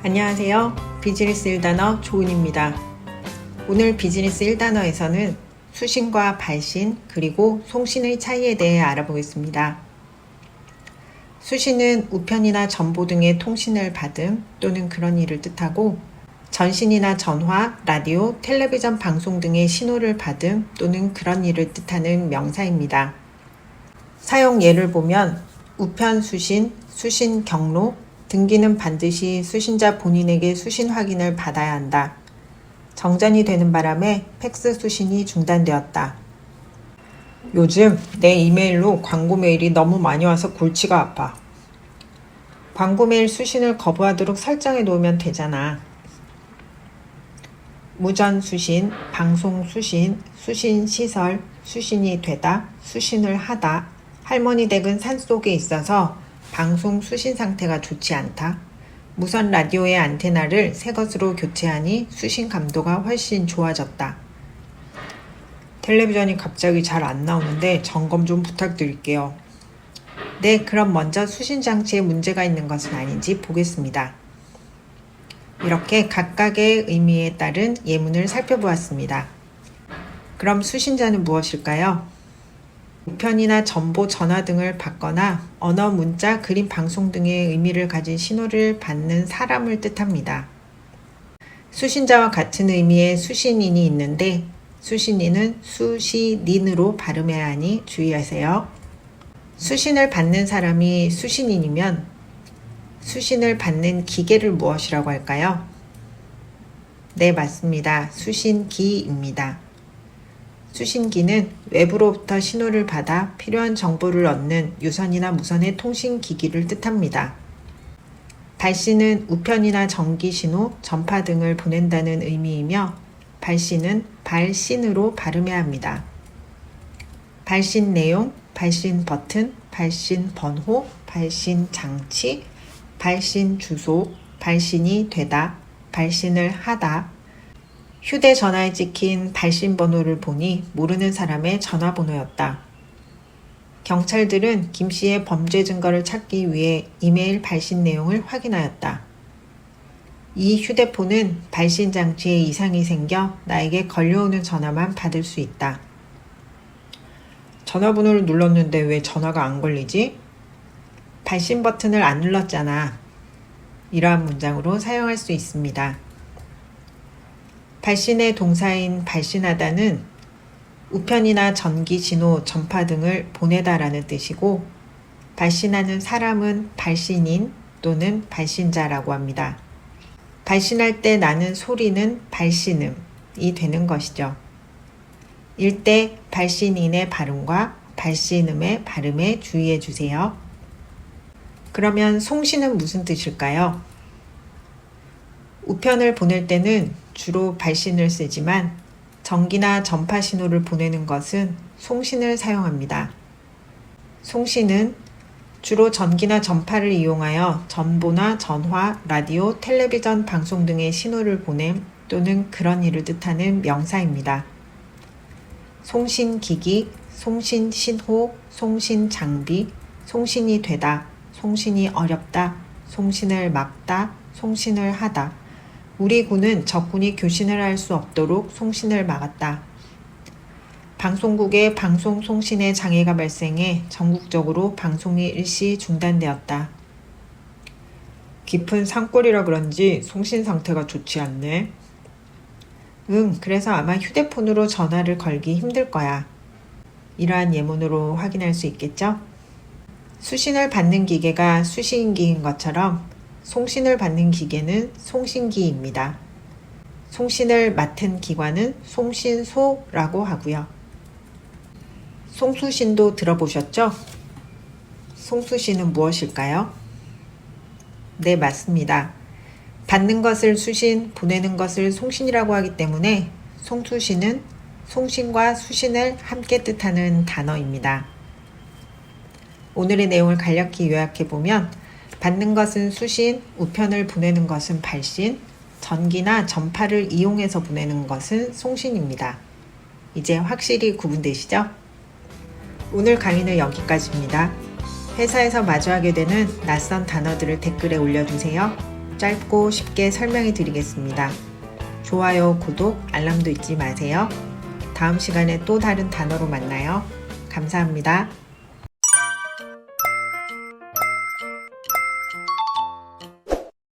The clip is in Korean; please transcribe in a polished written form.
안녕하세요. 비즈니스 1단어 조은입니다. 오늘 비즈니스 1단어에서는 수신과 발신 그리고 송신의 차이에 대해 알아보겠습니다. 수신은 우편이나 전보 등의 통신을 받음 또는 그런 일을 뜻하고, 전신이나 전화, 라디오, 텔레비전 방송 등의 신호를 받음 또는 그런 일을 뜻하는 명사입니다. 사용 예를 보면 우편 수신, 수신 경로, 등기는 반드시 수신자 본인에게 수신 확인을 받아야 한다. 정전이 되는 바람에 팩스 수신이 중단되었다. 요즘 내 이메일로 광고 메일이 너무 많이 와서 골치가 아파. 광고 메일 수신을 거부하도록 설정해 놓으면 되잖아. 무전 수신, 방송 수신, 수신 시설, 수신이 되다, 수신을 하다, 할머니 댁은 산속에 있어서 방송 수신 상태가 좋지 않다. 무선 라디오의 안테나를 새 것으로 교체하니 수신 감도가 훨씬 좋아졌다. 텔레비전이 갑자기 잘 안 나오는데 점검 좀 부탁드릴게요. 네, 그럼 먼저 수신 장치에 문제가 있는 것은 아닌지 보겠습니다. 이렇게 각각의 의미에 따른 예문을 살펴보았습니다. 그럼 수신자는 무엇일까요? 우편이나 전보, 전화 등을 받거나 언어, 문자, 그림, 방송 등의 의미를 가진 신호를 받는 사람을 뜻합니다. 수신자와 같은 의미의 수신인이 있는데 수신인은 수시닌으로 발음해야 하니 주의하세요. 수신을 받는 사람이 수신인이면 수신을 받는 기계를 무엇이라고 할까요? 네, 맞습니다. 수신기입니다. 수신기는 외부로부터 신호를 받아 필요한 정보를 얻는 유선이나 무선의 통신기기를 뜻합니다. 발신은 우편이나 전기 신호, 전파 등을 보낸다는 의미이며 발신은 발신으로 발음해야 합니다. 발신 내용, 발신 버튼, 발신 번호, 발신 장치, 발신 주소, 발신이 되다, 발신을 하다, 휴대전화에 찍힌 발신 번호를 보니 모르는 사람의 전화번호였다. 경찰들은 김 씨의 범죄 증거를 찾기 위해 이메일 발신 내용을 확인하였다. 이 휴대폰은 발신 장치에 이상이 생겨 나에게 걸려오는 전화만 받을 수 있다. 전화번호를 눌렀는데 왜 전화가 안 걸리지? 발신 버튼을 안 눌렀잖아. 이러한 문장으로 사용할 수 있습니다. 발신의 동사인 발신하다는 우편이나 전기, 신호, 전파 등을 보내다라는 뜻이고, 발신하는 사람은 발신인 또는 발신자라고 합니다. 발신할 때 나는 소리는 발신음이 되는 것이죠. 일대 발신인의 발음과 발신음의 발음에 주의해 주세요. 그러면 송신은 무슨 뜻일까요? 우편을 보낼 때는 주로 발신을 쓰지만 전기나 전파 신호를 보내는 것은 송신을 사용합니다. 송신은 주로 전기나 전파를 이용하여 전보나 전화, 라디오, 텔레비전, 방송 등의 신호를 보냄 또는 그런 일을 뜻하는 명사입니다. 송신기기, 송신신호, 송신장비, 송신이 되다, 송신이 어렵다, 송신을 막다, 송신을 하다. 우리 군은 적군이 교신을 할 수 없도록 송신을 막았다. 방송국의 방송 송신에 장애가 발생해 전국적으로 방송이 일시 중단되었다. 깊은 산골이라 그런지 송신 상태가 좋지 않네. 그래서 아마 휴대폰으로 전화를 걸기 힘들 거야. 이러한 예문으로 확인할 수 있겠죠? 수신을 받는 기계가 수신기인 것처럼 송신을 받는 기계는 송신기입니다. 송신을 맡은 기관은 송신소라고 하고요. 송수신도 들어보셨죠? 송수신은 무엇일까요? 네, 맞습니다. 받는 것을 수신, 보내는 것을 송신이라고 하기 때문에 송수신은 송신과 수신을 함께 뜻하는 단어입니다. 오늘의 내용을 간략히 요약해보면 받는 것은 수신, 우편을 보내는 것은 발신, 전기나 전파를 이용해서 보내는 것은 송신입니다. 이제 확실히 구분되시죠? 오늘 강의는 여기까지입니다. 회사에서 마주하게 되는 낯선 단어들을 댓글에 올려주세요. 짧고 쉽게 설명해 드리겠습니다. 좋아요, 구독, 알람도 잊지 마세요. 다음 시간에 또 다른 단어로 만나요. 감사합니다.